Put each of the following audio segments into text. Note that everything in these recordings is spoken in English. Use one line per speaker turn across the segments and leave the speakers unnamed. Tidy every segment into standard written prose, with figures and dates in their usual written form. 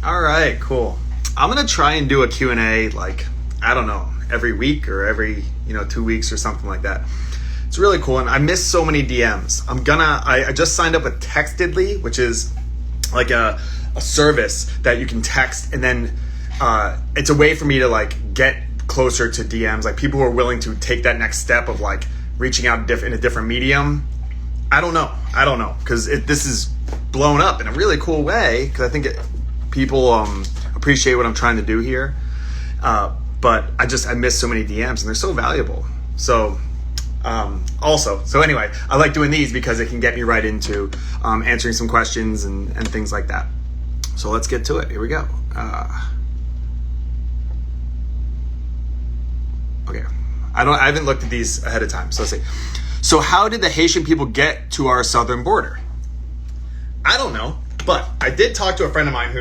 All right, cool. I'm going to try and do a Q&A like, I don't know, every week or every, 2 weeks or something like that. It's really cool. And I miss so many DMs. I just signed up with Textedly, which is like a service that you can text, and then it's a way for me to like get closer to DMs, like people who are willing to take that next step of like reaching out in a different medium. I don't know, because this is blown up in a really cool way, because I think people appreciate what I'm trying to do here. But I miss so many DMs, and they're so valuable. So anyway, I like doing these because it can get me right into answering some questions and things like that. So let's get to it. Here we go. Okay. I haven't looked at these ahead of time. So let's see. So how did the Haitian people get to our southern border? I don't know, but I did talk to a friend of mine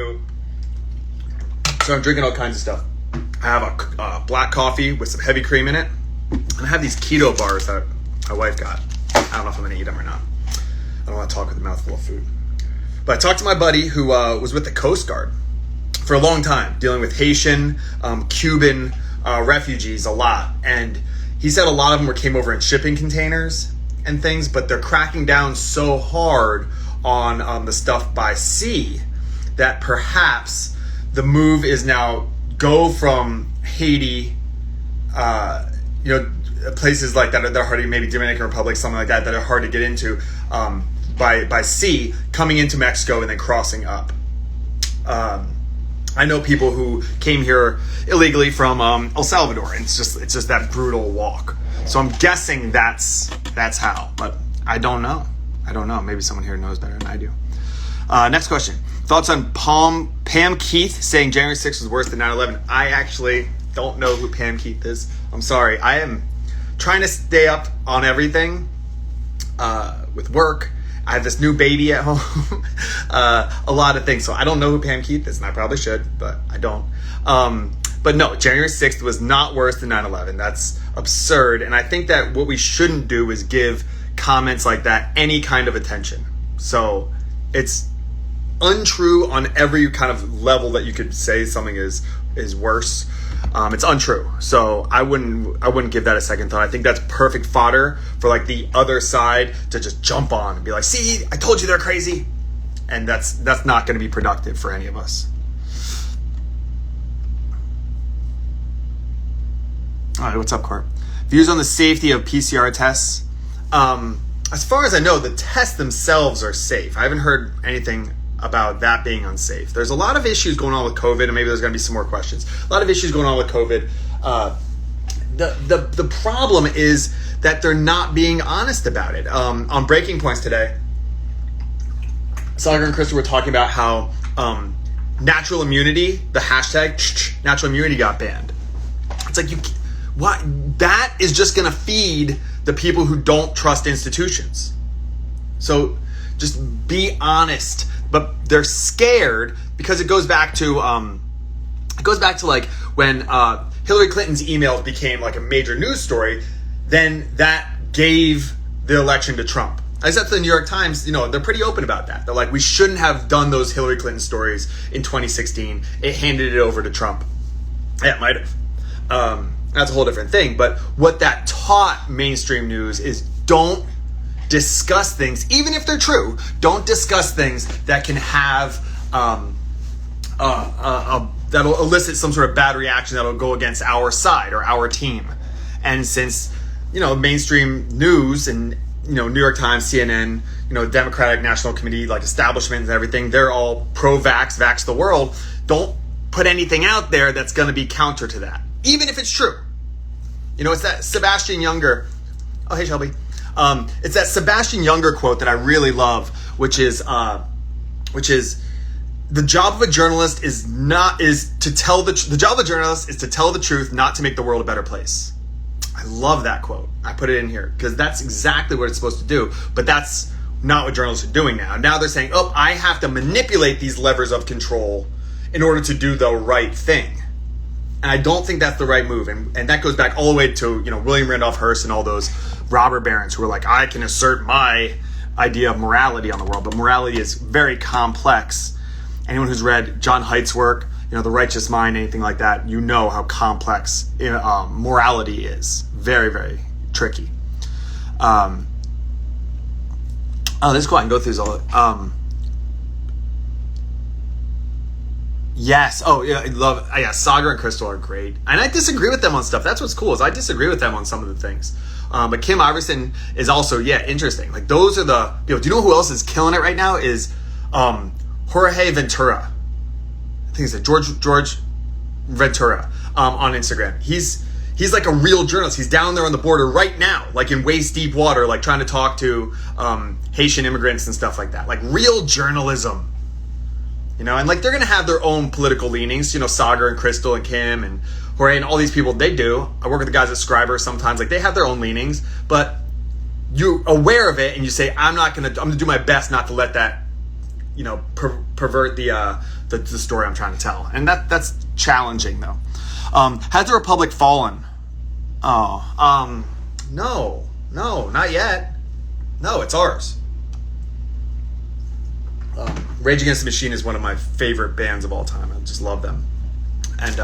so I'm drinking all kinds of stuff. I have a black coffee with some heavy cream in it. And I have these keto bars that my wife got. I don't know if I'm going to eat them or not. I don't want to talk with a mouthful of food. But I talked to my buddy who was with the Coast Guard for a long time, dealing with Haitian, Cuban refugees a lot. And he said a lot of them came over in shipping containers and things, but they're cracking down so hard on the stuff by sea that perhaps the move is now go from Haiti, places like that are hard to, maybe Dominican Republic, something like that are hard to get into by sea, coming into Mexico and then crossing up. I know people who came here illegally from El Salvador, and it's just that brutal walk. So I'm guessing that's how, but I don't know. Maybe someone here knows better than I do. Next question. Thoughts on Pam Keith saying January 6th was worse than 9/11? I actually don't know who Pam Keith is. I'm sorry. I am trying to stay up on everything with work. I have this new baby at home, a lot of things. So I don't know who Pam Keith is, and I probably should, but I don't. But no, January 6th was not worse than 9/11. That's absurd. And I think that what we shouldn't do is give comments like that any kind of attention. So it's untrue on every kind of level that you could say something is worse. It's untrue. So I wouldn't give that a second thought. I think that's perfect fodder for like the other side to just jump on and be like, see, I told you they're crazy. And that's not going to be productive for any of us. All right, what's up, Court? Views on the safety of PCR tests. As far as I know, the tests themselves are safe. I haven't heard anything about that being unsafe. There's a lot of issues going on with COVID, and maybe there's going to be some more questions. A lot of issues going on with COVID. The problem is that they're not being honest about it. On Breaking Points today, Sagar and Krista were talking about how natural immunity, the hashtag natural immunity got banned. It's like, what? That is just going to feed the people who don't trust institutions. So just be honest. But they're scared because it goes back to like when Hillary Clinton's emails became like a major news story. Then that gave the election to Trump. I said to the New York Times, they're pretty open about that. They're like, we shouldn't have done those Hillary Clinton stories in 2016. It handed it over to Trump. Yeah, it might have. That's a whole different thing. But what that taught mainstream news is don't discuss things, even if they're true. Don't discuss things that can have that'll elicit some sort of bad reaction that'll go against our side or our team. And since mainstream news and New York Times, CNN, Democratic National Committee, like establishment and everything, they're all pro-vax, vax the world. Don't put anything out there that's going to be counter to that, even if it's true. It's that Sebastian Junger. Oh, hey, Shelby. It's that Sebastian Junger quote that I really love, which is the job of a journalist is to tell the truth, not to make the world a better place. I love that quote. I put it in here because that's exactly what it's supposed to do. But that's not what journalists are doing now. Now they're saying, oh, I have to manipulate these levers of control in order to do the right thing. And I don't think that's the right move. And that goes back all the way to, William Randolph Hearst and all those robber barons who were like, I can assert my idea of morality on the world. But morality is very complex. anyone who's read John Haidt's work, The Righteous Mind, anything like that, you know how complex morality is. Very, very tricky. This is cool. I can go through these all. Yes. Oh, yeah. I love. Yeah. Sagar and Crystal are great, and I disagree with them on stuff. That's what's cool is I disagree with them on some of the things. But Kim Iverson is also interesting. Like those are the people. Do you know who else is killing it right now? Is Jorge Ventura. I think it's George Ventura on Instagram. He's like a real journalist. He's down there on the border right now, like in waist deep water, like trying to talk to Haitian immigrants and stuff like that. Like real journalism. And like they're going to have their own political leanings, Sagar and Crystal and Kim and Jorge and all these people, they do. I work with the guys at Scriber sometimes, like they have their own leanings, but you're aware of it and you say, I'm going to do my best not to let that, pervert the story I'm trying to tell. And that's challenging though. Has the Republic fallen? No, not yet. No, it's ours. Rage Against the Machine is one of my favorite bands of all time. I just love them. And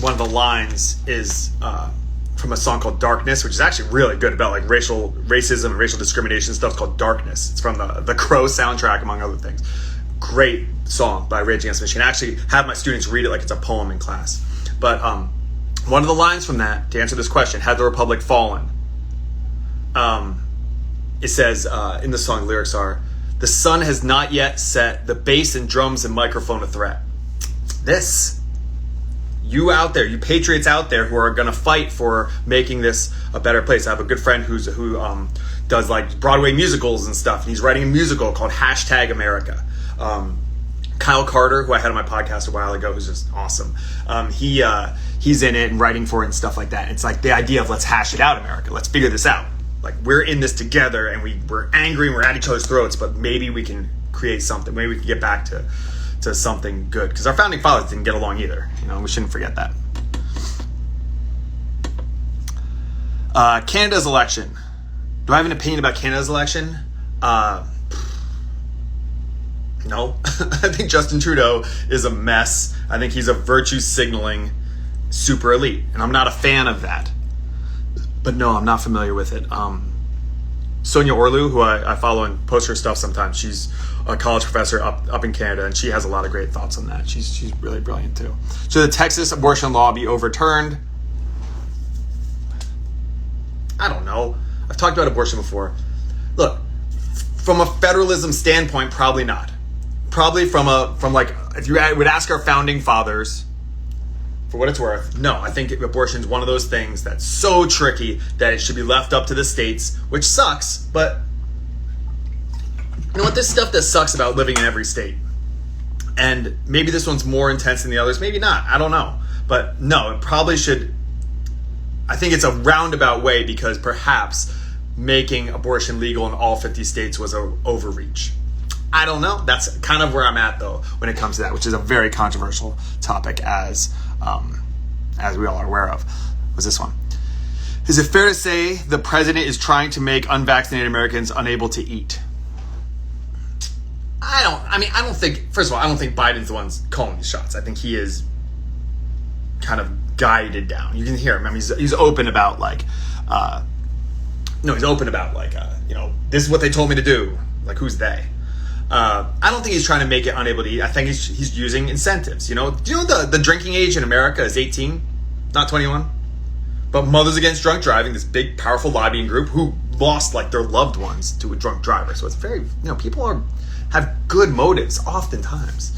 one of the lines is from a song called Darkness, which is actually really good about like racism and racial discrimination stuff. It's called Darkness. It's from the Crow soundtrack, among other things. Great song by Rage Against the Machine. I actually have my students read it like it's a poem in class. But one of the lines from that, to answer this question, had the Republic fallen? It says in the song, lyrics are, the sun has not yet set, the bass and drums and microphone a threat. You out there, you patriots out there who are going to fight for making this a better place. I have a good friend who does like Broadway musicals and stuff. And he's writing a musical called #America. Kyle Carter, who I had on my podcast a while ago, who's just awesome. He's in it and writing for it and stuff like that. It's like the idea of let's hash it out, America. Let's figure this out. Like we're in this together and we're angry and we're at each other's throats, but maybe we can create something. Maybe we can get back to something good. Because our founding fathers didn't get along either. We shouldn't forget that. Canada's election. Do I have an opinion about Canada's election? No. I think Justin Trudeau is a mess. I think he's a virtue signaling super elite. And I'm not a fan of that. But no, I'm not familiar with it. Sonia Orlu, who I follow and post her stuff sometimes, she's a college professor up in Canada, and she has a lot of great thoughts on that. She's really brilliant too. Should the Texas abortion law be overturned? I don't know. I've talked about abortion before. Look, from a federalism standpoint, probably not. Probably from like, if you would ask our founding fathers, for what it's worth, no, I think abortion is one of those things that's so tricky that it should be left up to the states, which sucks, but you know what? There's stuff that sucks about living in every state. And maybe this one's more intense than the others, maybe not, I don't know. But no, it probably should, I think it's a roundabout way because perhaps making abortion legal in all 50 states was an overreach. I don't know. That's kind of where I'm at though when it comes to that, which is a very controversial topic as we all are aware of. Was this one? Is it fair to say the president is trying to make unvaccinated Americans unable to eat? I don't think, first of all, I don't think Biden's the one's calling these shots. I think he is kind of guided down. You can hear him. He's open about this is what they told me to do. Like, who's they? I don't think he's trying to make it unable to eat. I think he's using incentives. Do you know the drinking age in America is 18, not 21? But Mothers Against Drunk Driving, this big, powerful lobbying group who lost like their loved ones to a drunk driver. So it's very, people have good motives oftentimes.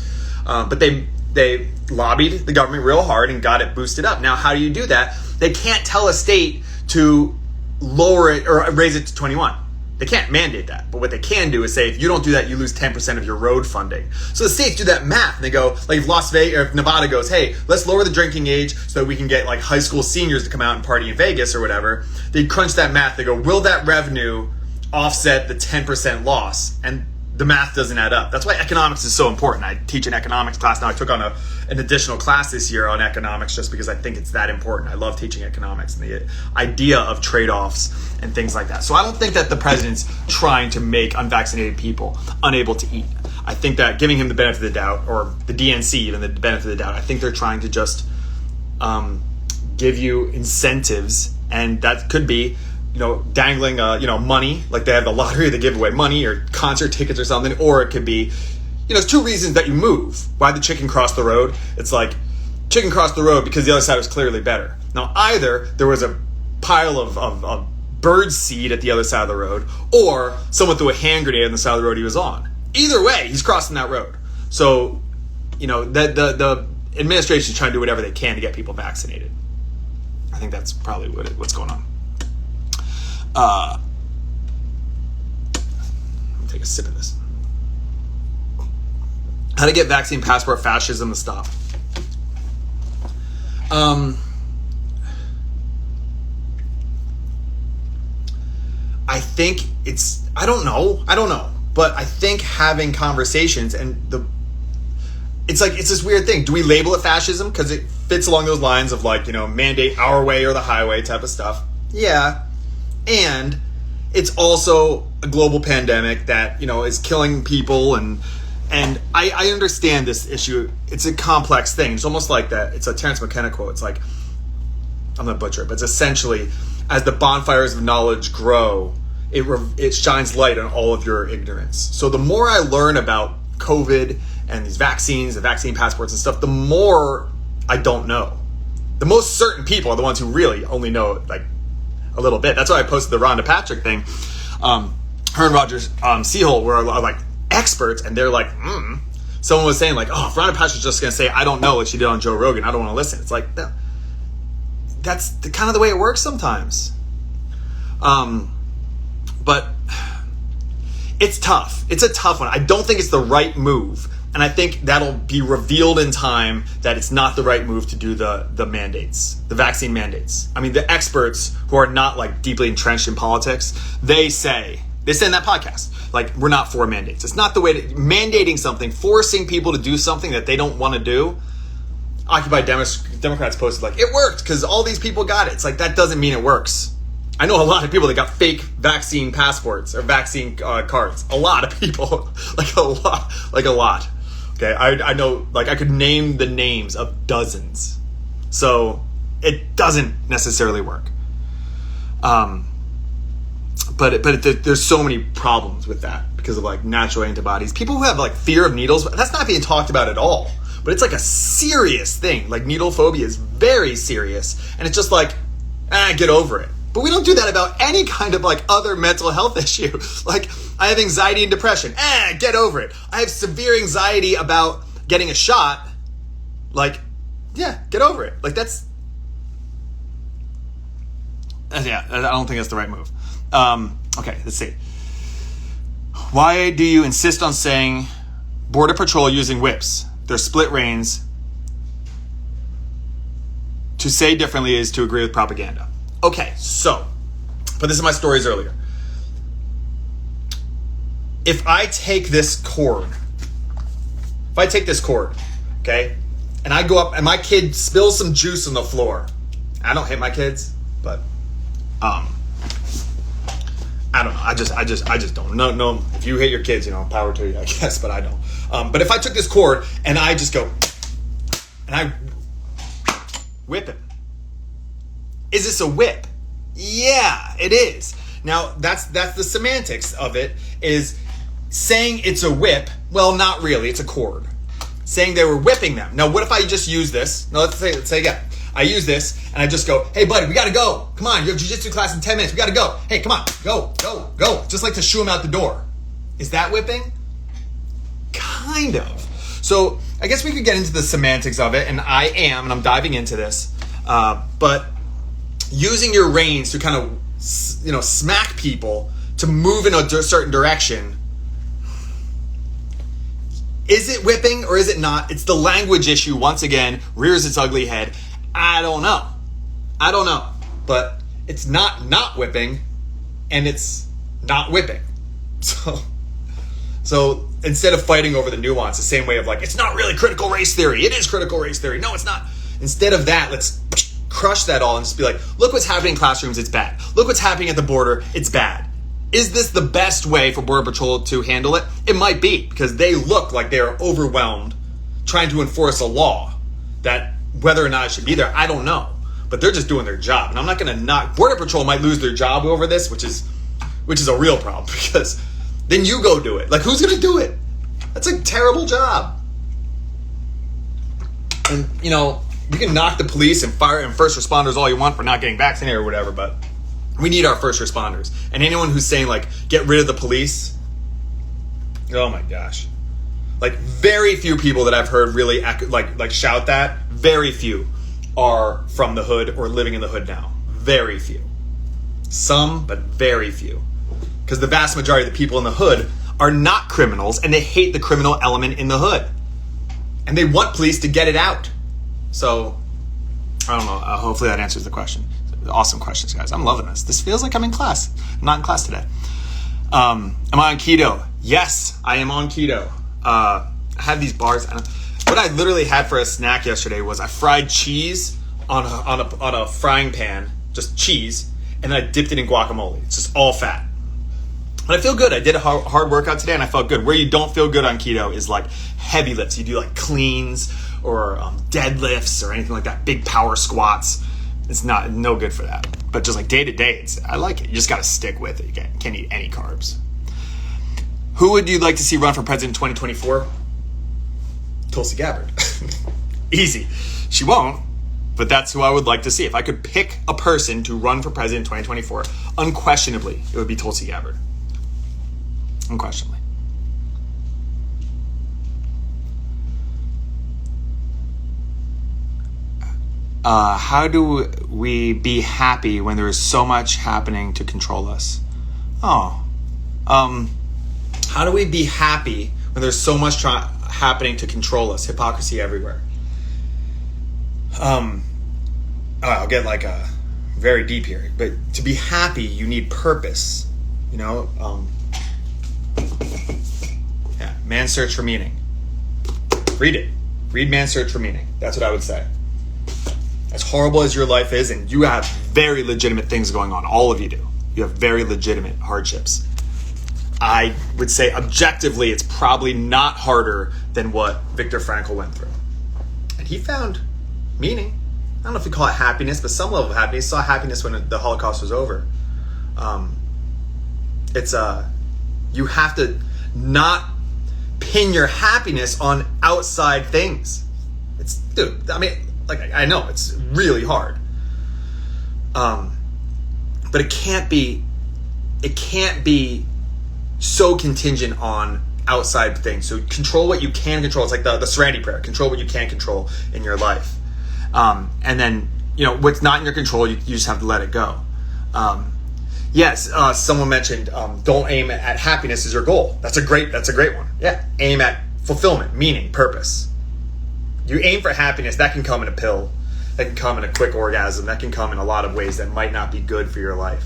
But they lobbied the government real hard and got it boosted up. Now, how do you do that? They can't tell a state to lower it or raise it to 21. They can't mandate that. But what they can do is say, if you don't do that, you lose 10% of your road funding. So the states do that math and they go, like if Las Vegas or if Nevada goes, hey, let's lower the drinking age so that we can get like high school seniors to come out and party in Vegas or whatever. They crunch that math. They go, will that revenue offset the 10% loss? And the math doesn't add up. That's why economics is so important. I teach an economics class now. I took on an additional class this year on economics just because I think it's that important. I love teaching economics and the idea of trade-offs and things like that. So I don't think that the president's trying to make unvaccinated people unable to eat. I think that giving him the benefit of the doubt, or the DNC even the benefit of the doubt, I think they're trying to just give you incentives, and that could be, dangling, money, like they have the lottery, they give away money or concert tickets or something, or it could be, there's two reasons that you move. Why the chicken crossed the road? It's like, chicken crossed the road because the other side was clearly better. Now, either there was a pile of bird seed at the other side of the road, or someone threw a hand grenade on the side of the road he was on. Either way, he's crossing that road. So, the administration is trying to do whatever they can to get people vaccinated. I think that's probably what's going on. Let me take a sip of this. How to get vaccine passport fascism to stop. I think I don't know, but I think having conversations it's this weird thing. Do we label it fascism? Because it fits along those lines of mandate our way or the highway type of stuff. Yeah. And it's also a global pandemic that, is killing people, and I understand this issue. It's a complex thing. It's almost like that. It's a Terence McKenna quote. It's like, I'm going to butcher it, but it's essentially, as the bonfires of knowledge grow, it shines light on all of your ignorance. So the more I learn about COVID and these vaccines, the vaccine passports and stuff, the more I don't know. The most certain people are the ones who really only know a little bit. That's why I posted the Rhonda Patrick thing. Her and Roger Seaholt were experts, and they're like, Someone was saying if Rhonda Patrick's just going to say, I don't know, like she did on Joe Rogan, I don't want to listen. It's like, that's kind of the way it works sometimes. But it's tough. It's a tough one. I don't think it's the right move. And I think that'll be revealed in time that it's not the right move to do the mandates, the vaccine mandates. I mean, the experts who are not deeply entrenched in politics, they say in that podcast, we're not for mandates. It's not the way to mandating something, forcing people to do something that they don't want to do. Occupy Democrats posted it worked because all these people got it. It's that doesn't mean it works. I know a lot of people that got fake vaccine passports or vaccine cards. A lot of people, a lot. Okay, I know, I could name the names of dozens. So it doesn't necessarily work. But there's so many problems with that because of natural antibodies. People who have fear of needles, that's not being talked about at all. But it's a serious thing. Needle phobia is very serious. And it's just get over it. But we don't do that about any kind of other mental health issue. I have anxiety and depression. Get over it. I have severe anxiety about getting a shot. Get over it. That's... Yeah, I don't think that's the right move. Okay, let's see. Why do you insist on saying Border Patrol using whips? They're split reins. To say differently is to agree with propaganda. Okay, so, but this is my stories earlier. If I take this cord, okay, and I go up and my kid spills some juice on the floor, I don't hit my kids, but, I don't know. I just don't. No. If you hit your kids, power to you, I guess, but I don't. But if I took this cord and I just go, and I whip him, is this a whip? Yeah, it is. Now, that's the semantics of it, is saying it's a whip. Well, not really. It's a cord. Saying they were whipping them. Now, what if I just use this? Now, let's say again. I use this, and I just go, hey, buddy, we got to go. Come on, you have jiu-jitsu class in 10 minutes. We got to go. Hey, come on. Go. Just to shoo him out the door. Is that whipping? Kind of. So I guess we could get into the semantics of it, and I'm diving into this. But using your reins to kind of, smack people to move in a certain direction, is it whipping or is it not? It's the language issue, once again, rears its ugly head. I don't know. But it's not whipping, and it's not whipping. So instead of fighting over the nuance, the same way of it's not really critical race theory. It is critical race theory. No, it's not. Instead of that, let's crush that all and just be look what's happening in classrooms, it's bad. Look what's happening at the border, it's bad. Is this the best way for Border Patrol to handle it? It might be, because they look like they are overwhelmed trying to enforce a law that whether or not it should be there, I don't know. But they're just doing their job. And I'm not going to knock. Border Patrol might lose their job over this, which is a real problem, because then you go do it. Like, who's going to do it? That's a terrible job. And, you know, you can knock the police and fire and first responders all you want for not getting vaccinated or whatever, but we need our first responders. And anyone who's saying, like, get rid of the police, oh my gosh. Like, very few people that I've heard really like shout that, very few are from the hood or living in the hood now. Very few. Some, but very few. Because the vast majority of the people in the hood are not criminals, and they hate the criminal element in the hood. And they want police to get it out. So, I don't know. Hopefully that answers the question. Awesome questions, guys. I'm loving this. This feels like I'm in class. I'm not in class today. Am I on keto? Yes, I am on keto. I have these bars. What I literally had for a snack yesterday was I fried cheese on a frying pan, just cheese, and then I dipped it in guacamole. It's just all fat. But I feel good. I did a hard workout today, and I felt good. Where you don't feel good on keto is like heavy lifts. You do like cleans or deadlifts or anything like that. Big power squats. It's no good for that. But just like day to day, I like it. You just got to stick with it. You can't eat any carbs. Who would you like to see run for president in 2024? Tulsi Gabbard. Easy. She won't, but that's who I would like to see. If I could pick a person to run for president in 2024, unquestionably, it would be Tulsi Gabbard. Unquestionably. How do we be happy when there is so much happening to control us? How do we be happy when there's so much happening to control us? Hypocrisy everywhere. I'll get like very deep here, but to be happy, you need purpose. You know, Man's Search for Meaning. Read it. Read Man's Search for Meaning. That's what I would say. As horrible as your life is, and you have very legitimate things going on, all of you do. You have very legitimate hardships. I would say objectively, it's probably not harder than what Viktor Frankl went through. And he found meaning. I don't know if you call it happiness, but some level of happiness. He saw happiness when the Holocaust was over. You have to not pin your happiness on outside things. I know it's really hard. But it can't be so contingent on outside things. So control what you can control. It's like the Serenity Prayer. Control what you can control in your life. And then, what's not in your control, you just have to let it go. Yes, someone mentioned don't aim at happiness as your goal. That's a great one. Yeah, aim at fulfillment, meaning, purpose. You aim for happiness, that can come in a pill, that can come in a quick orgasm, that can come in a lot of ways that might not be good for your life.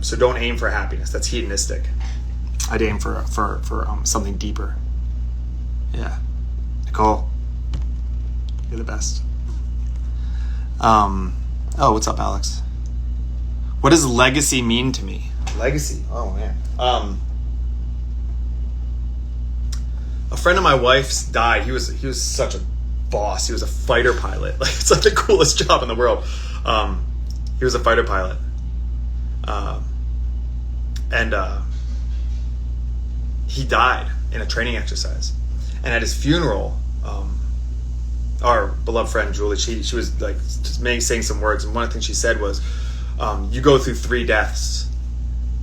So don't aim for happiness. That's hedonistic. I'd aim for something deeper. Yeah. Nicole, you're the best. What's up, Alex? What does legacy mean to me? Legacy? Oh, man. A friend of my wife's died. He was such a boss. He was a fighter pilot. It's like the coolest job in the world. He was a fighter pilot. And he died in a training exercise. And at his funeral, our beloved friend Julie, she was like just saying some words, and one of the things she said was, you go through 3 deaths.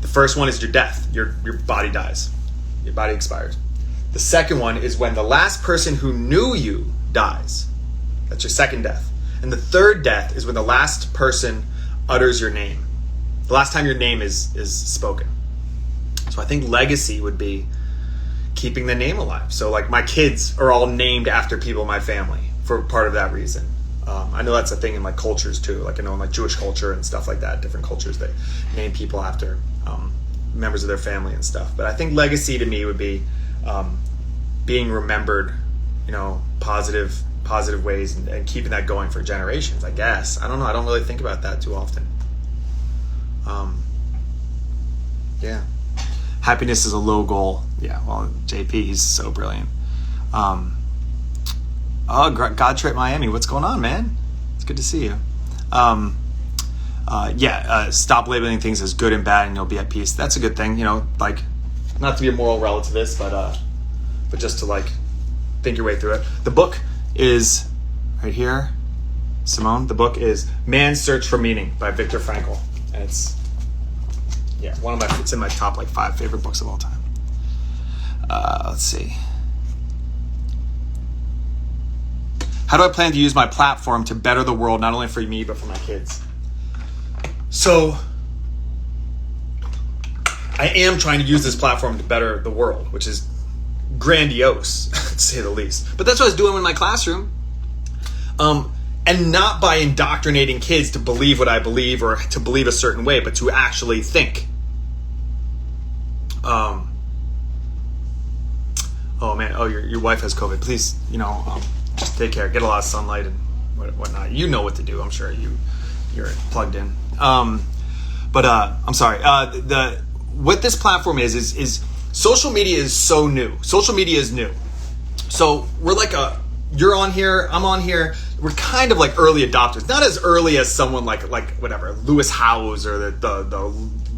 The first one is your death. Your body dies. Your body expires. The second one is when the last person who knew you dies. That's your second death. And the third death is when the last person utters your name. The last time your name is spoken. So I think legacy would be keeping the name alive. So like my kids are all named after people in my family for part of that reason. I know that's a thing in like cultures too. Like I know in like Jewish culture and stuff like that, different cultures, they name people after members of their family and stuff. But I think legacy to me would be being remembered, positive ways and keeping that going for generations, I guess. I don't know. I don't really think about that too often. Yeah. Happiness is a low goal. Yeah, well, JP, he's so brilliant. God Trip Miami, what's going on, man? It's good to see you. Stop labeling things as good and bad and you'll be at peace. That's a good thing, like, not to be a moral relativist, but just to, like, think your way through it. The book is right here, Simone. The book is Man's Search for Meaning by Viktor Frankl. And it's in my top, like, 5 favorite books of all time. Let's see. How do I plan to use my platform to better the world, not only for me, but for my kids? So, I am trying to use this platform to better the world, which is grandiose, to say the least. But that's what I was doing in my classroom. And not by indoctrinating kids to believe what I believe or to believe a certain way, but to actually think. Your wife has COVID. Please, just take care. Get a lot of sunlight and whatnot. You know what to do. I'm sure you're plugged in. I'm sorry. What this platform is social media is so new. Social media is new. So we're like you're on here, I'm on here. We're kind of like early adopters. Not as early as someone like whatever, Lewis Howes or the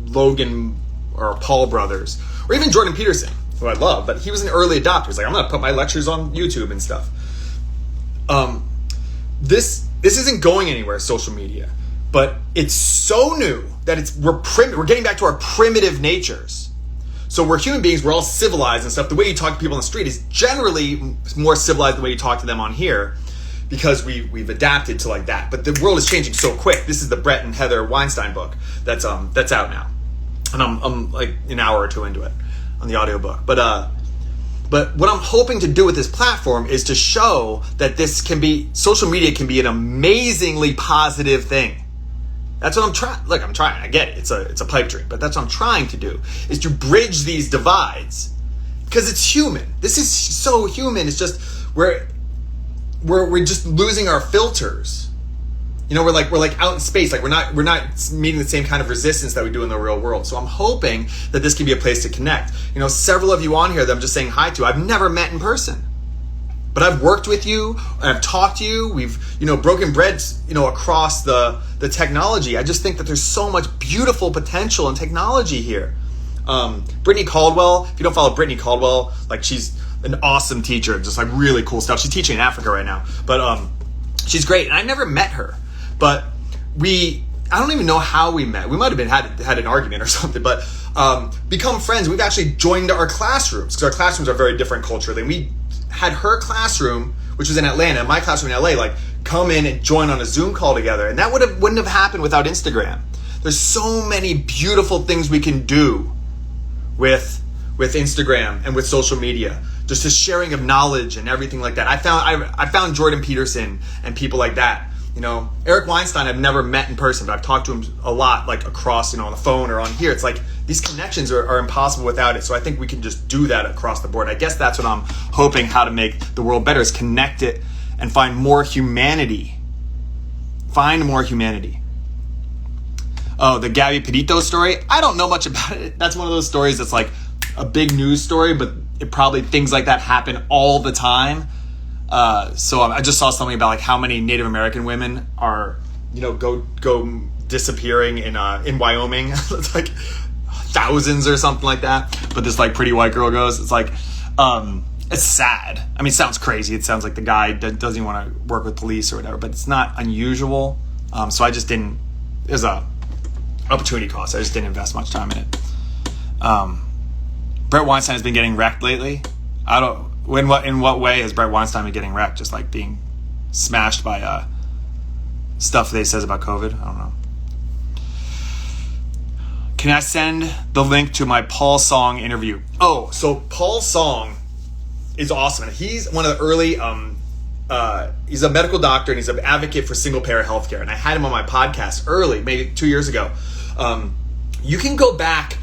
Logan or Paul brothers, or even Jordan Peterson, who I love, but he was an early adopter. He's like, I'm gonna put my lectures on YouTube and stuff. This isn't going anywhere, social media, but it's so new that we're getting back to our primitive natures. So we're human beings, we're all civilized and stuff. The way you talk to people on the street is generally more civilized than the way you talk to them on here, because we've adapted to like that. But the world is changing so quick. This is the Brett and Heather Weinstein book that's out now. And I'm like an hour or two into it on the audiobook. But what I'm hoping to do with this platform is to show that social media can be an amazingly positive thing. That's what I'm trying. Look, I'm trying. I get it. It's a pipe dream, but that's what I'm trying to do, is to bridge these divides, because it's human. This is so human. It's just we're just losing our filters. We're like out in space. Like we're not meeting the same kind of resistance that we do in the real world. So I'm hoping that this can be a place to connect. Several of you on here that I'm just saying hi to, I've never met in person, but I've worked with you, I've talked to you, we've, broken bread, across the technology. I just think that there's so much beautiful potential in technology here. Brittany Caldwell, if you don't follow Brittany Caldwell, like she's an awesome teacher, just like really cool stuff. She's teaching in Africa right now, but she's great. And I never met her, but I don't even know how we met. We might have had an argument or something, but become friends. We've actually joined our classrooms, because our classrooms are very different culturally. We had her classroom, which was in Atlanta, my classroom in LA, like come in and join on a Zoom call together. And that wouldn't have happened without Instagram. There's so many beautiful things we can do with Instagram and with social media. Just the sharing of knowledge and everything like that. I found Jordan Peterson and people like that. Eric Weinstein I've never met in person, but I've talked to him a lot, like across, on the phone or on here. It's like these connections are impossible without it. So I think we can just do that across the board. I guess that's what I'm hoping, how to make the world better, is connect it and find more humanity. Oh, the Gabby Petito story. I don't know much about it. That's one of those stories that's like a big news story, but things like that happen all the time. So I just saw something about like how many Native American women are, go disappearing in Wyoming. It's like thousands or something like that. But this like pretty white girl goes. It's like, it's sad. I mean, it sounds crazy. It sounds like the guy doesn't even want to work with police or whatever, but it's not unusual. So I just didn't. There's a opportunity cost. I just didn't invest much time in it. Brett Weinstein has been getting wrecked lately. In what way has Brett Weinstein been getting wrecked? Just like being smashed by stuff that he says about COVID? I don't know. Can I send the link to my Paul Song interview? Oh, so Paul Song is awesome. He's one of the early, he's a medical doctor and he's an advocate for single payer healthcare. And I had him on my podcast early, maybe 2 years ago. You can go back,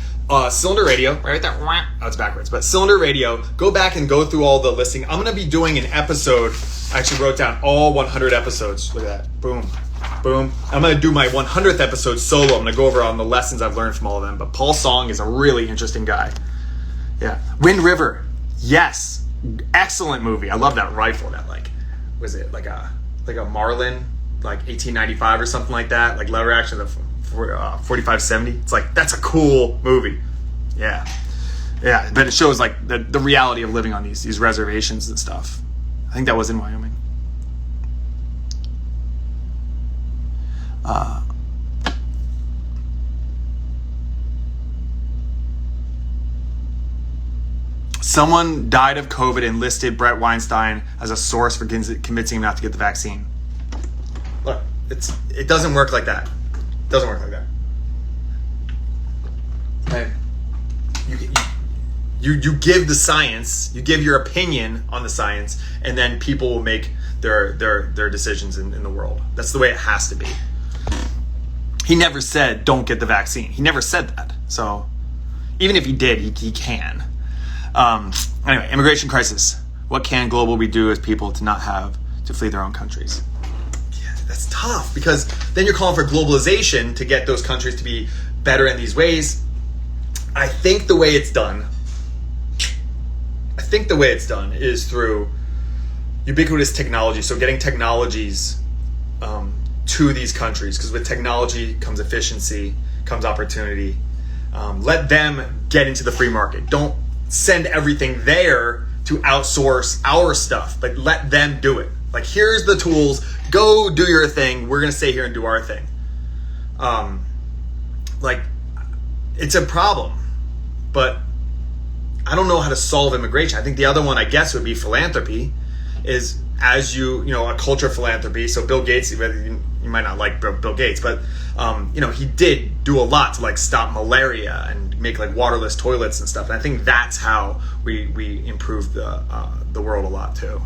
Cylinder Radio, right there. Oh, it's backwards, but Cylinder Radio, go back and go through all the listing. I'm going to be doing an episode. I actually wrote down all 100 episodes. Look at that. Boom. boom. I'm going to do my 100th episode solo. I'm going to go over on the lessons I've learned from all of them. But Paul Song is a really interesting guy. Yeah. Wind River. Yes. Excellent movie. I love that rifle. That was it like a Marlin, like 1895 or something like that. Like lever action, the 4570. It's like, that's a cool movie. Yeah. Yeah. But it shows like the reality of living on these reservations and stuff. I think that was in Wyoming. Someone died of COVID and listed Brett Weinstein as a source for convincing him not to get the vaccine. Look, it doesn't work like that. It doesn't work like that. Okay. You give the science, you give your opinion on the science, and then people will make their decisions in the world. That's the way it has to be. He never said, don't get the vaccine. He never said that. So even if he did, he can. Anyway, immigration crisis. What can global we do as people to not have to flee their own countries? Yeah, that's tough because then you're calling for globalization to get those countries to be better in these ways. I think the way it's done is through ubiquitous technology. So getting technologies to these countries, because with technology comes efficiency, comes opportunity. Let them get into the free market. Don't send everything there to outsource our stuff, but let them do it. Like, here's the tools, go do your thing. We're going to stay here and do our thing. It's a problem, but I don't know how to solve immigration. I think the other one, I guess, would be philanthropy, is as a culture of philanthropy. So Bill Gates, you might not like Bill Gates, but he did do a lot to like stop malaria and make like waterless toilets and stuff. And I think that's how we improve the world a lot too.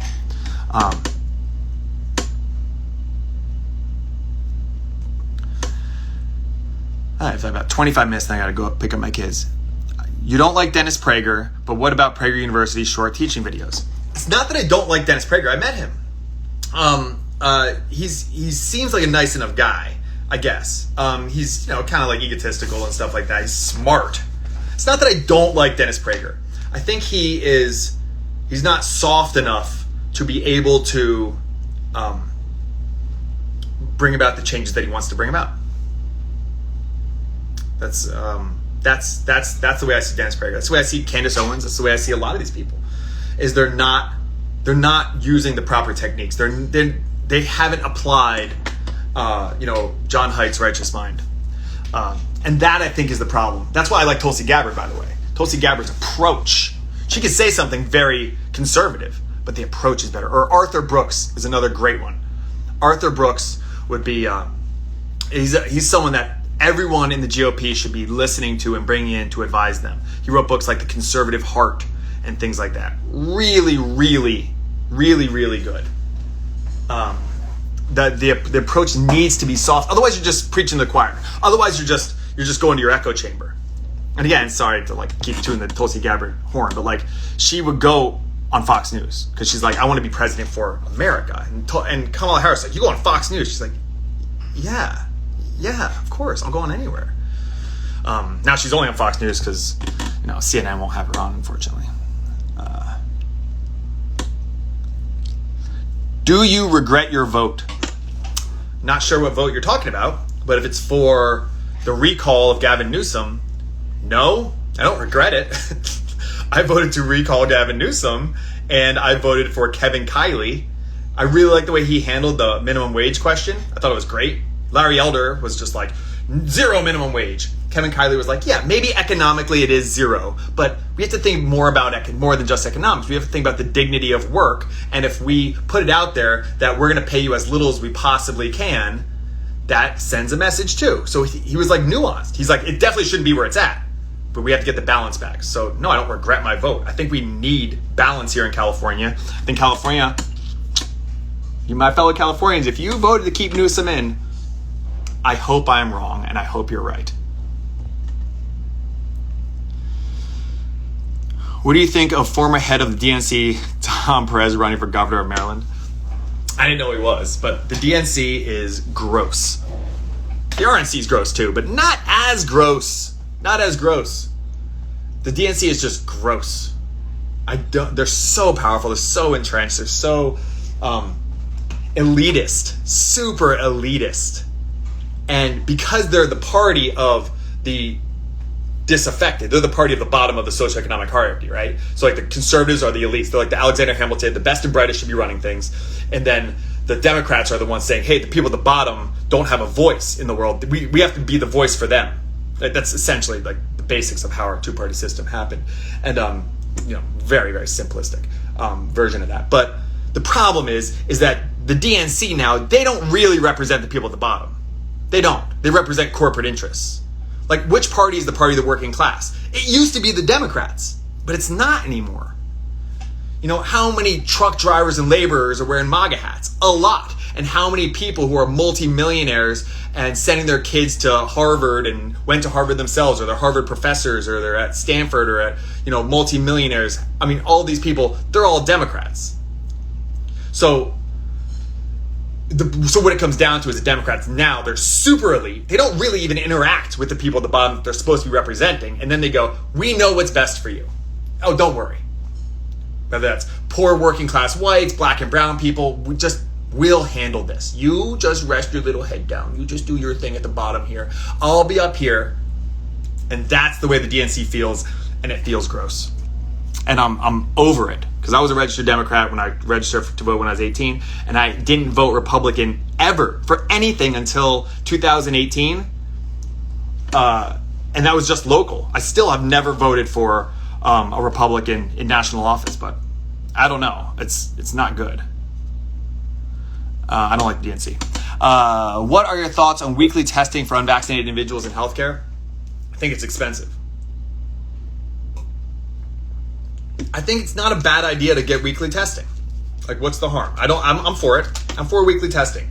I have about 25 minutes, then I got to go pick up my kids. You don't like Dennis Prager, but what about Prager University's short teaching videos? It's not that I don't like Dennis Prager. I met him. He seems like a nice enough guy, I guess. He's kind of like egotistical and stuff like that. He's smart. It's not that I don't like Dennis Prager. I think he's not soft enough to be able to bring about the changes that he wants to bring about. That's the way I see Dennis Prager. That's the way I see Candace Owens. That's the way I see a lot of these people. Is they're not using the proper techniques. They haven't applied, John Haidt's Righteous Mind, and that I think is the problem. That's why I like Tulsi Gabbard, by the way. Tulsi Gabbard's approach. She could say something very conservative, but the approach is better. Or Arthur Brooks is another great one. Arthur Brooks would be he's someone that everyone in the GOP should be listening to and bringing in to advise them. He wrote books like The Conservative Heart and things like that. Really, really, really, really good. The approach needs to be soft. Otherwise, you're just preaching to the choir. Otherwise, you're just going to your echo chamber. And again, sorry to like keep tuning the Tulsi Gabbard horn, but like she would go on Fox News because she's like, I want to be president for America. And Kamala Harris like, you go on Fox News? She's like, yeah, of course, I'll go on anywhere. Now she's only on Fox News because CNN won't have her on, unfortunately. Do you regret your vote? Not sure what vote you're talking about, but if it's for the recall of Gavin Newsom, no, I don't regret it. I voted to recall Gavin Newsom, and I voted for Kevin Kiley. I really like the way he handled the minimum wage question. I thought it was great. Larry Elder was just like, 0 minimum wage. Kevin Kiley was like, yeah, maybe economically it is 0, but we have to think more about more than just economics. We have to think about the dignity of work. And if we put it out there that we're going to pay you as little as we possibly can, that sends a message too. So he was like nuanced. He's like, it definitely shouldn't be where it's at, but we have to get the balance back. So no, I don't regret my vote. I think we need balance here in California. I think California, you my fellow Californians, if you voted to keep Newsom in, I hope I'm wrong, and I hope you're right. What do you think of former head of the DNC, Tom Perez, running for governor of Maryland? I didn't know he was, but the DNC is gross. The RNC is gross too, but not as gross. Not as gross. The DNC is just gross. They're so powerful. They're so entrenched. They're so elitist, super elitist. And because they're the party of the disaffected, they're the party of the bottom of the socioeconomic hierarchy, right? So like the conservatives are the elites. They're like the Alexander Hamilton, the best and brightest should be running things. And then the Democrats are the ones saying, hey, the people at the bottom don't have a voice in the world. We have to be the voice for them. That's essentially like the basics of how our two-party system happened. And, very, very simplistic version of that. But the problem is that the DNC now, they don't really represent the people at the bottom. They don't. They represent corporate interests. Like, which party is the party of the working class? It used to be the Democrats, but it's not anymore. How many truck drivers and laborers are wearing MAGA hats? A lot. And how many people who are multimillionaires and sending their kids to Harvard and went to Harvard themselves, or they're Harvard professors, or they're at Stanford, or at, multimillionaires. I mean, all these people, they're all Democrats. So what it comes down to is the Democrats now, they're super elite. They don't really even interact with the people at the bottom that they're supposed to be representing. And then they go, we know what's best for you. Oh, don't worry. Whether that's poor working class whites, black and brown people, we'll handle this. You just rest your little head down. You just do your thing at the bottom here. I'll be up here. And that's the way the DNC feels, and it feels gross. And I'm over it. Because I was a registered Democrat when I registered to vote when I was 18, and I didn't vote Republican ever for anything until 2018. And that was just local. I still have never voted for a Republican in national office, but I don't know. It's not good. I don't like the DNC. What are your thoughts on weekly testing for unvaccinated individuals in healthcare? I think it's expensive. I think it's not a bad idea to get weekly testing. Like, what's the harm? I'm for it. I'm for weekly testing.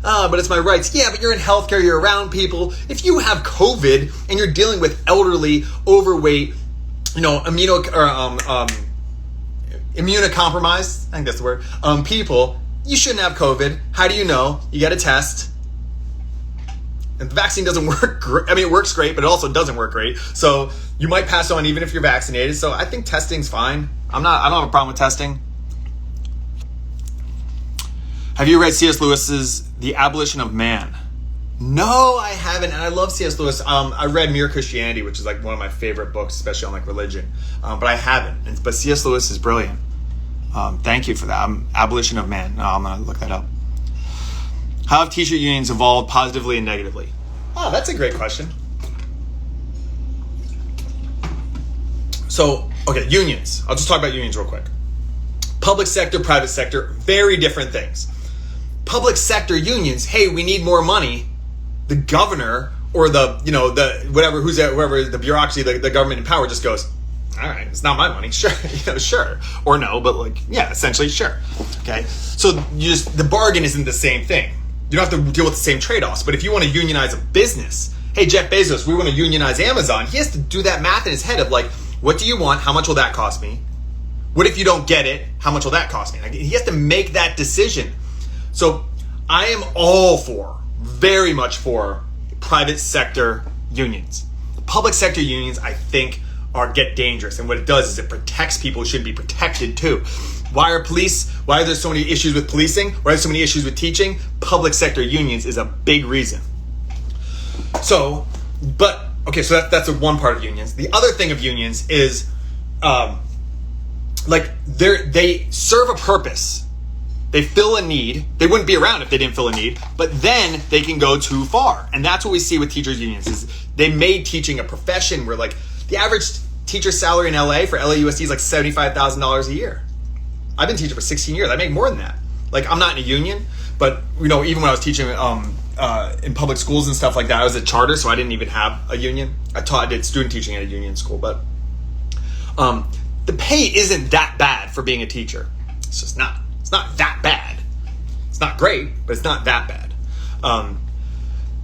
But it's my rights. Yeah, but you're in healthcare. You're around people. If you have COVID and you're dealing with elderly, overweight, immunocompromised, I think that's the word, people, you shouldn't have COVID. How do you know? You get a test. And the vaccine doesn't work great. I mean, it works great, but it also doesn't work great. So you might pass on even if you're vaccinated. So I think testing's fine. I don't have a problem with testing. Have you read C.S. Lewis's The Abolition of Man? No, I haven't. And I love C.S. Lewis. I read Mere Christianity, which is like one of my favorite books, especially on like religion. But I haven't. But C.S. Lewis is brilliant. Thank you for that. Abolition of Man. I'm going to look that up. How have teacher unions evolved positively and negatively? Oh, that's a great question. So, okay, unions. I'll just talk about unions real quick. Public sector, private sector, very different things. Public sector unions, hey, we need more money. The governor or the whoever the bureaucracy, the government in power just goes, all right, it's not my money. Sure, sure. Or no, but essentially, sure. Okay. So the bargain isn't the same thing. You don't have to deal with the same trade-offs. But if you want to unionize a business, hey, Jeff Bezos, we want to unionize Amazon. He has to do that math in his head of like, what do you want? How much will that cost me? What if you don't get it? How much will that cost me? He has to make that decision. So I am very much for private sector unions. Public sector unions, I think, get dangerous. And what it does is it protects people who shouldn't be protected too. Why are there so many issues with policing? Why are there so many issues with teaching? Public sector unions is a big reason. So that's one part of unions. The other thing of unions is they serve a purpose. They fill a need. They wouldn't be around if they didn't fill a need, but then they can go too far. And that's what we see with teachers unions is they made teaching a profession where like the average teacher salary in LA for LAUSD is like $75,000 a year. I've been teaching for 16 years. I make more than that. Like, I'm not in a union, but even when I was teaching in public schools and stuff like that, I was a charter, so I didn't even have a union. I did student teaching at a union school, but the pay isn't that bad for being a teacher. It's just not. It's not that bad. It's not great, but it's not that bad.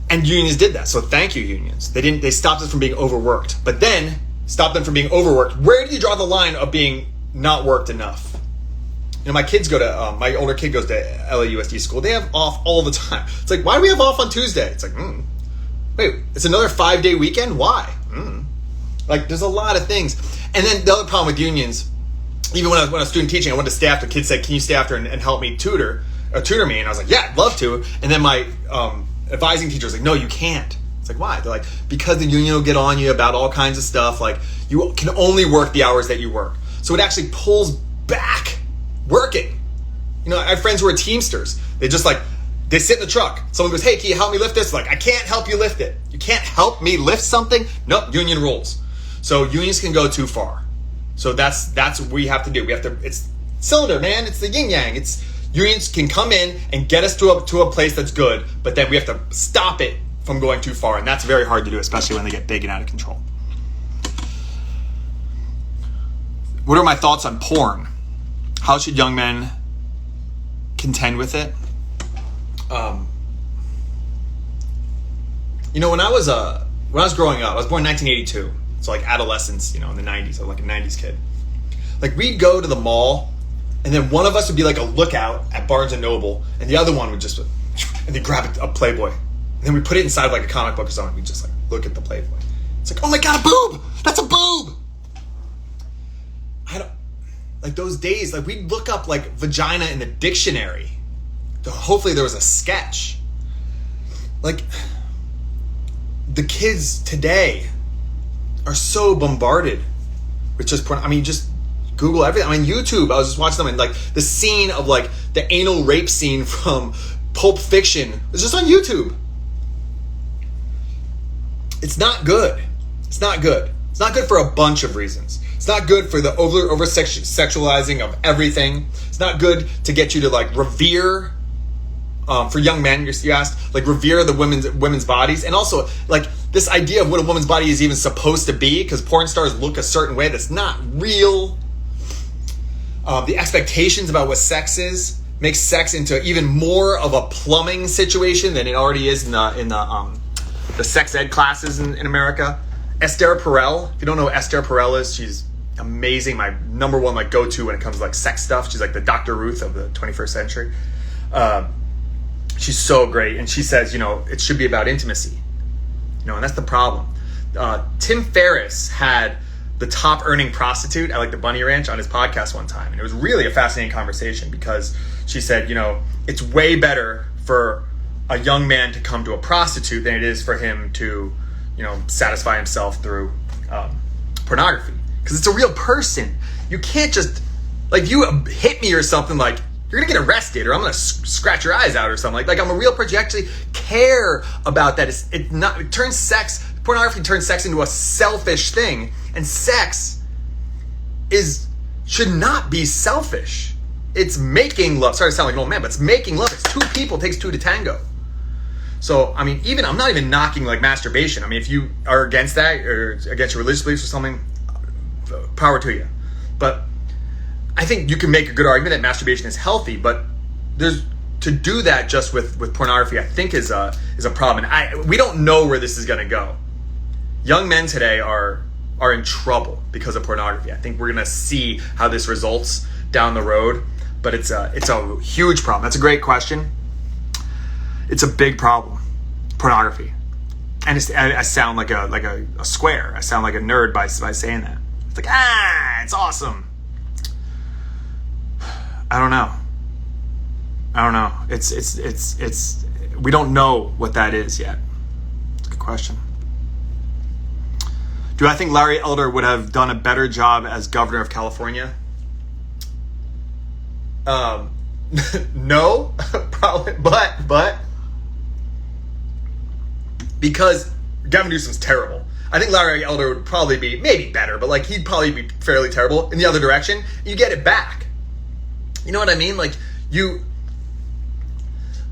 And unions did that. So thank you, unions. They stopped us from being overworked, but then stopped them from being overworked. Where do you draw the line of being not worked enough? my kids go to, my older kid goes to LAUSD school. They have off all the time. It's like, why do we have off on Tuesday? It's like, wait, it's another 5-day weekend? Why? Like, there's a lot of things. And then the other problem with unions, even when I was student teaching, I went to staff, the kids said, can you stay after and help me tutor me? And I was like, yeah, I'd love to. And then my advising teacher was like, no, you can't. It's like, why? They're like, because the union will get on you about all kinds of stuff. Like, you can only work the hours that you work. So it actually pulls back working. You know, I have friends who are Teamsters. They sit in the truck. Someone goes, hey, can you help me lift this? Like, I can't help you lift it. You can't help me lift something? Nope, union rules. So unions can go too far. So that's what we have to do. It's cylinder, man. It's the yin yang. Unions can come in and get us to a place that's good, but then we have to stop it from going too far. And that's very hard to do, especially when they get big and out of control. What are my thoughts on porn? How should young men contend with it? You know, when I was growing up, I was born in 1982. So like adolescence, you know, in the 90s. I was like a 90s kid. Like, we'd go to the mall, and then one of us would be like a lookout at Barnes & Noble, and the other one would just, and they'd grab a Playboy. And then we put it inside like a comic book or something. We'd just like look at the Playboy. It's like, oh my God, a boob! That's a boob! Like, those days, like, we'd look up like vagina in the dictionary. Hopefully there was a sketch. Like, the kids today are so bombarded with just porn. I mean, just Google everything. I mean, YouTube, I was just watching them, and like the scene of like the anal rape scene from Pulp Fiction was just on YouTube. It's not good. It's not good. It's not good for a bunch of reasons. It's not good for the over sexualizing of everything. It's not good to get you to like revere, for young men, you asked, like revere the women's bodies, and also like this idea of what a woman's body is even supposed to be, because porn stars look a certain way that's not real. The expectations about what sex is makes sex into even more of a plumbing situation than it already is in the sex ed classes in America. Esther Perel, if you don't know who Esther Perel is, she's amazing. My number one like go-to when it comes to like sex stuff. She's like the Dr. Ruth of the 21st century. She's so great, and she says, you know, it should be about intimacy. You know, and that's the problem. Tim Ferriss had the top earning prostitute at like the Bunny Ranch on his podcast one time, and it was really a fascinating conversation, because she said, you know, it's way better for a young man to come to a prostitute than it is for him to, you know, satisfy himself through pornography, because it's a real person. You can't just, like, if you hit me or something, like, you're gonna get arrested, or I'm gonna scratch your eyes out or something. Like I'm a real person. You actually care about that. Pornography turns sex into a selfish thing, and sex should not be selfish. It's making love. Sorry to sound like an old man, but it's making love. It's two people, it takes two to tango. So, I mean, I'm not even knocking like masturbation. I mean, if you are against that, or against your religious beliefs or something, power to you. But I think you can make a good argument that masturbation is healthy, but to do that just with pornography, I think is a problem. And we don't know where this is going to go. Young men today are in trouble because of pornography. I think we're going to see how this results down the road, but it's a huge problem. That's a great question. It's a big problem, pornography, and I sound like a square. I sound like a nerd by saying that. It's like, it's awesome. I don't know. It's we don't know what that is yet. It's a good question. Do I think Larry Elder would have done a better job as governor of California? No, probably, but because Gavin Newsom's terrible. I think Larry Elder would probably be maybe better, but like he'd probably be fairly terrible in the other direction. You get it back. You know what I mean? Like it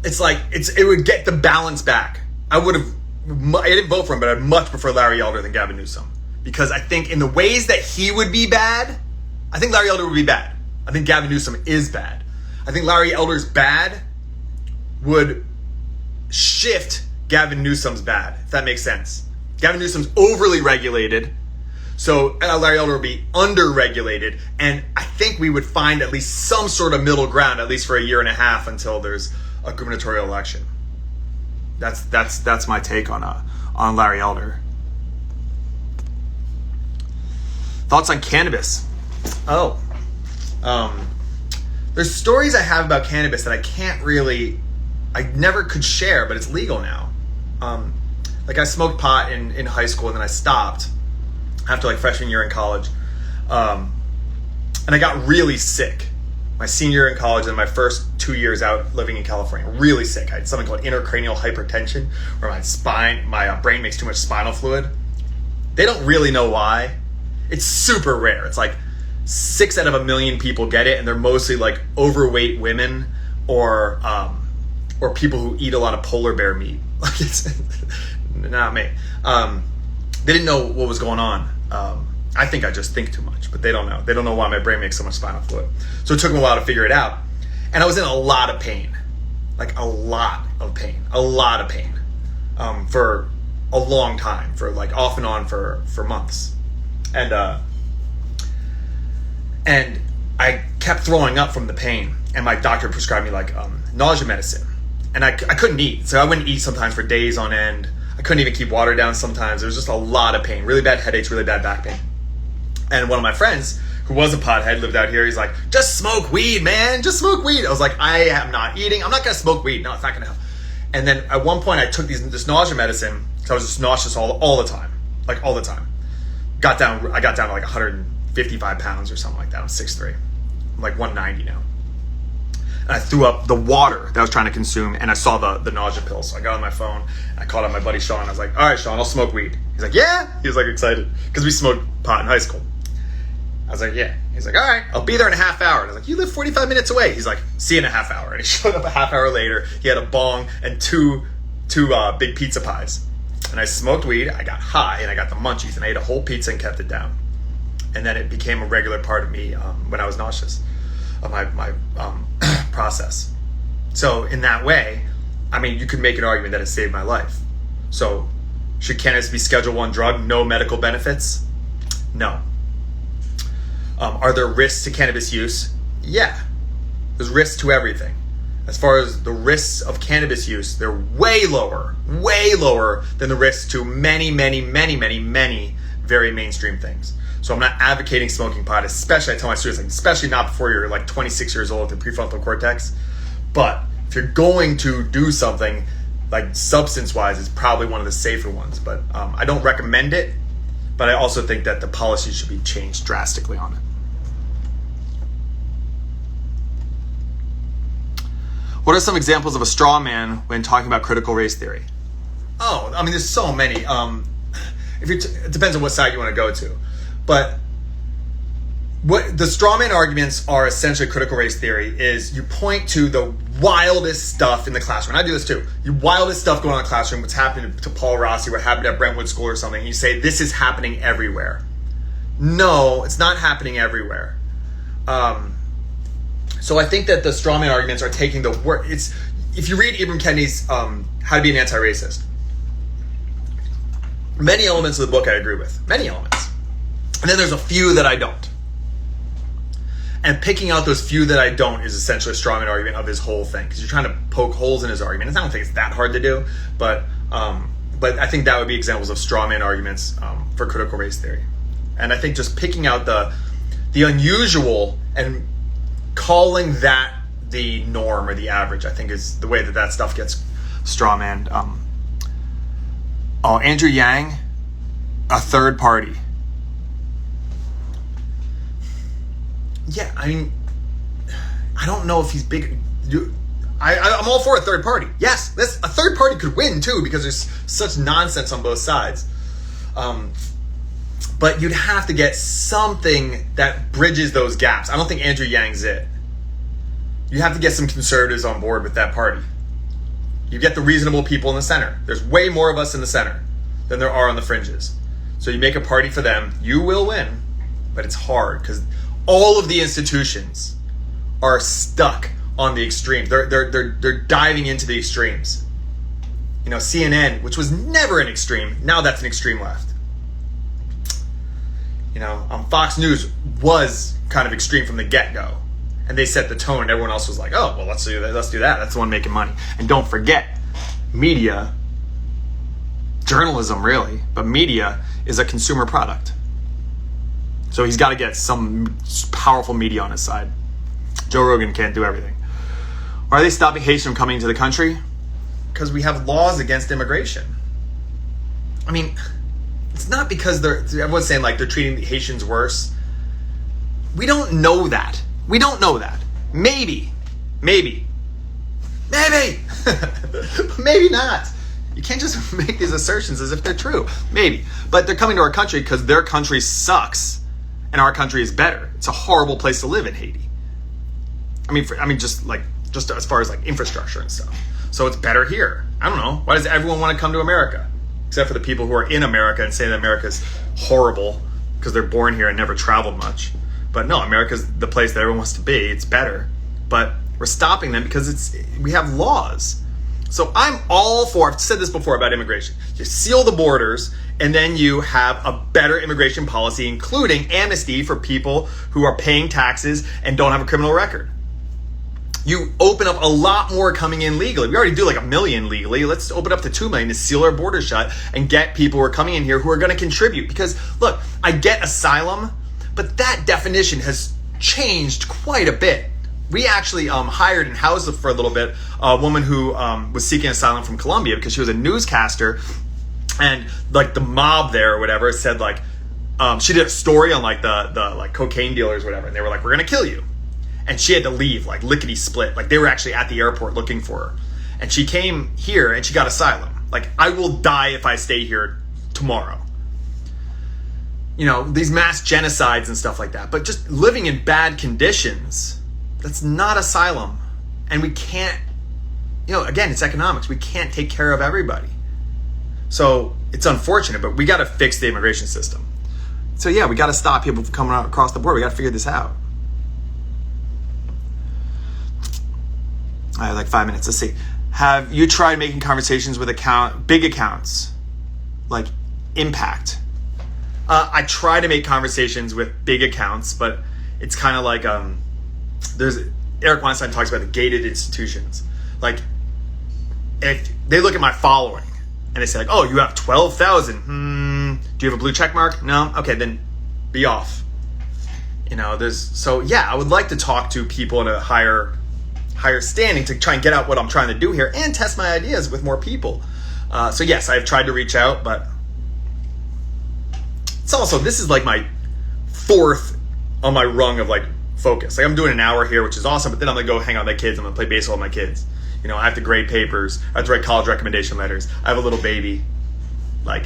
would get the balance back. I didn't vote for him, but I'd much prefer Larry Elder than Gavin Newsom, because I think in the ways that he would be bad, I think Larry Elder would be bad. I think Gavin Newsom is bad. I think Larry Elder's bad would shift Gavin Newsom's bad, if that makes sense. Gavin Newsom's overly regulated, So Larry Elder would be under-regulated, and I think we would find at least some sort of middle ground, at least for a year and a half until there's a gubernatorial election. That's my take on Larry Elder. Thoughts on cannabis? There's stories I have about cannabis that I never could share, but it's legal now. Like I smoked pot in high school, and then I stopped after like freshman year in college. And I got really sick my senior year in college and my first 2 years out living in California. Really sick. I had something called intracranial hypertension, where my brain makes too much spinal fluid. They don't really know why. It's super rare. It's like 6 out of 1 million people get it, and they're mostly like overweight women or people who eat a lot of polar bear meat. Like it's not me. They didn't know what was going on. I think I just think too much, but they don't know. They don't know why my brain makes so much spinal fluid. So it took them a while to figure it out. And I was in a lot of pain, like a lot of pain, for a long time, for like off and on for months. And I kept throwing up from the pain, and my doctor prescribed me like nausea medicine, and I couldn't eat. So I wouldn't eat sometimes for days on end. I couldn't even keep water down sometimes. There was just a lot of pain, really bad headaches, really bad back pain. And one of my friends, who was a pothead, lived out here, he's like, just smoke weed, man, just smoke weed. I was like, I am not eating. I'm not going to smoke weed. No, it's not going to help. And then at one point I took this nausea medicine, because I was just nauseous all the time, like all the time. I got down to like 155 pounds or something like that. I'm 6'3". I'm like 190 now. And I threw up the water that I was trying to consume, and I saw the nausea pills. So I got on my phone, and I called up my buddy Sean. I was like, all right, Sean, I'll smoke weed. He's like, yeah? He was like excited, because we smoked pot in high school. I was like, yeah. He's like, all right, I'll be there in a half hour. And I was like, you live 45 minutes away. He's like, see you in a half hour. And he showed up a half hour later. He had a bong and two big pizza pies. And I smoked weed, I got high, and I got the munchies, and I ate a whole pizza and kept it down. And then it became a regular part of me when I was nauseous, of my process. So in that way, I mean, you could make an argument that it saved my life. So should cannabis be Schedule I drug, no medical benefits? No. Are there risks to cannabis use? Yeah. There's risks to everything. As far as the risks of cannabis use, they're way lower than the risks to many, many, many, many, many very mainstream things. So I'm not advocating smoking pot, especially, I tell my students, like, especially not before you're like 26 years old with the prefrontal cortex. But if you're going to do something like substance-wise, it's probably one of the safer ones. But I don't recommend it, but I also think that the policy should be changed drastically on it. What are some examples of a straw man when talking about critical race theory? Oh, I mean, there's so many. It depends on what side you want to go to. But what the straw man arguments are essentially critical race theory is you point to the wildest stuff in the classroom. And I do this too. The wildest stuff going on in the classroom, what's happening to Paul Rossi, what happened at Brentwood School or something. And you say, this is happening everywhere. No, it's not happening everywhere. So I think that the straw man arguments are taking the word. If you read Ibram Kennedy's How to Be an Anti-Racist, many elements of the book I agree with. Many elements. And then there's a few that I don't. And picking out those few that I don't is essentially a straw man argument of his whole thing, because you're trying to poke holes in his argument. And I don't think it's that hard to do, but I think that would be examples of straw man arguments for critical race theory. And I think just picking out the unusual and calling that the norm or the average, I think, is the way that stuff gets straw manned. Andrew Yang, a third party. Yeah, I mean, I don't know if he's big. I'm all for a third party. Yes, a third party could win too, because there's such nonsense on both sides. But you'd have to get something that bridges those gaps. I don't think Andrew Yang's it. You have to get some conservatives on board with that party. You get the reasonable people in the center. There's way more of us in the center than there are on the fringes. So you make a party for them. You will win, but it's hard because all of the institutions are stuck on the extreme. They're diving into the extremes. You know, CNN, which was never an extreme, now that's an extreme left. Fox News was kind of extreme from the get-go. And they set the tone, and everyone else was like, oh, well, let's do that. That's the one making money. And don't forget, media, journalism really, but media is a consumer product. So he's got to get some powerful media on his side. Joe Rogan can't do everything. Why are they stopping Haitians from coming to the country? Because we have laws against immigration. I mean, it's not because everyone's saying like they're treating the Haitians worse. We don't know that. Maybe. Maybe not. You can't just make these assertions as if they're true. Maybe. But they're coming to our country because their country sucks and our country is better. It's a horrible place to live in Haiti. Just as far as like infrastructure and stuff. So it's better here. I don't know. Why does everyone want to come to America? Except for the people who are in America and say that America's horrible because they're born here and never traveled much. But no, America's the place that everyone wants to be. It's better. But we're stopping them because we have laws. So I'm all for, I've said this before about immigration. You seal the borders and then you have a better immigration policy, including amnesty for people who are paying taxes and don't have a criminal record. You open up a lot more coming in legally. We already do like 1 million legally. Let's open up to 2 million to seal our border shut and get people who are coming in here who are going to contribute. Because look, I get asylum, but that definition has changed quite a bit. We actually hired and housed for a little bit a woman who was seeking asylum from Colombia because she was a newscaster, and like the mob there or whatever said like she did a story on like the like cocaine dealers or whatever, and they were like, we're gonna kill you, and she had to leave like lickety split. Like they were actually at the airport looking for her, and she came here and she got asylum. Like, I will die if I stay here tomorrow. These mass genocides and stuff like that, but just living in bad conditions, that's not asylum. And we can't, again, it's economics. We can't take care of everybody. So it's unfortunate, but we got to fix the immigration system. So yeah, we got to stop people from coming out across the board. We got to figure this out. I have like 5 minutes. Let's see. Have you tried making conversations with big accounts like Impact? I try to make conversations with big accounts, but it's kind of like Eric Weinstein talks about the gated institutions. Like, if they look at my following and they say like, oh, you have 12,000. Do you have a blue check mark? No? Okay, then be off. I would like to talk to people in a higher standing to try and get out what I'm trying to do here and test my ideas with more people. So yes, I've tried to reach out, but it's also, this is like my 4th on my rung of like focus. Like, I'm doing an hour here, which is awesome, but then I'm gonna go hang out with my kids. I'm gonna play baseball with my kids. I have to grade papers. I have to write college recommendation letters. I have a little baby. Like,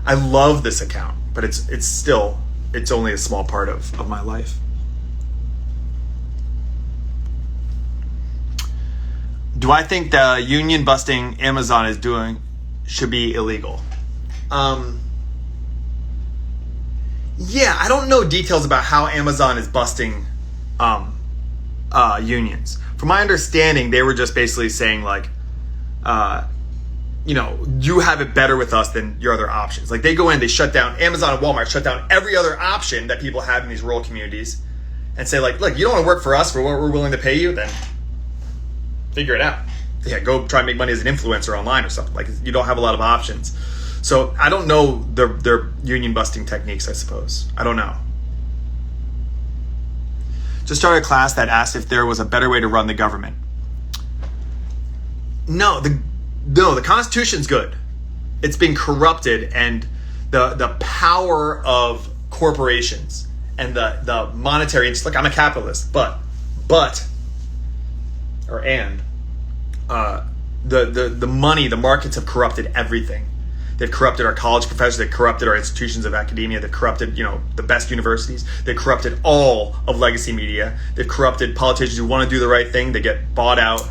I love this account, but it's only a small part of my life. Do I think the union busting Amazon is doing should be illegal? Yeah, I don't know details about how Amazon is busting unions. From my understanding, they were just basically saying like, you have it better with us than your other options. Like, they go in, they shut down, Amazon and Walmart shut down every other option that people have in these rural communities and say like, look, you don't want to work for us for what we're willing to pay you, then figure it out. Yeah, go try and make money as an influencer online or something. Like, you don't have a lot of options. So I don't know their union busting techniques, I suppose. I don't know. Just started a class that asked if there was a better way to run the government. No, the Constitution's good. It's been corrupted, and the power of corporations and the monetary interest. Look, I'm a capitalist, the money, the markets have corrupted everything. They've corrupted our college professors. They've corrupted our institutions of academia. They've corrupted, the best universities. They've corrupted all of legacy media. They've corrupted politicians who want to do the right thing. They get bought out